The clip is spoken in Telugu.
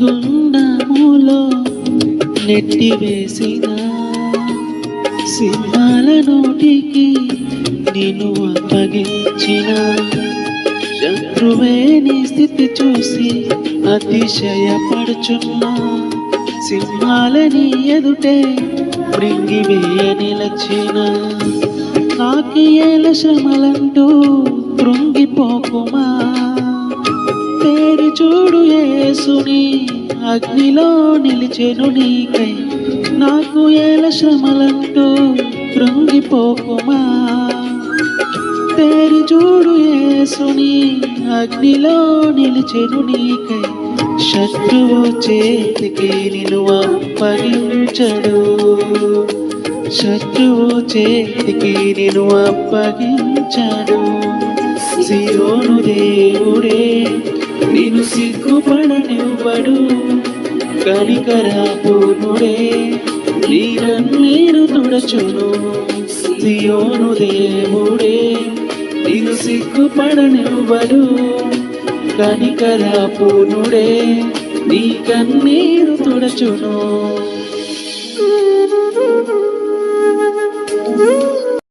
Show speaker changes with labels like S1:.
S1: అగ్నిగుండములో నెట్టివేసిన సింహాల నోటికి నిన్ను అప్పగించిన శత్రువే నీ స్థితి చూసి అతిశయపడుచున్నా సింహాలని ఎదుటే మృంగివేయ నిలచిన నాకి ఏల శ్రమలంటూ కృంగిపోకుమా తేరి చూడు యేసుని అగ్నిలో నిలిచెను నీకై నాకు ఏల శ్రమలంటూ కృంగిపోకుమా తేరి చూడు యేసుని అగ్నిలో నిలిచెను నీకై శత్రువు చేతికి నిన్ను అప్పగించడు శత్రువు చేతికి నిన్ను అప్పగించడు సియోను దేవుడే నిన్ను సిగ్గుపడనివ్వడు కనికరపూర్ణుడే నీ కన్నీరు తుడచును సియోను దేవుడే నిన్ను సిగ్గుపడనివ్వడు కనికరపూర్ణుడే నీ కన్నీరు తుడచును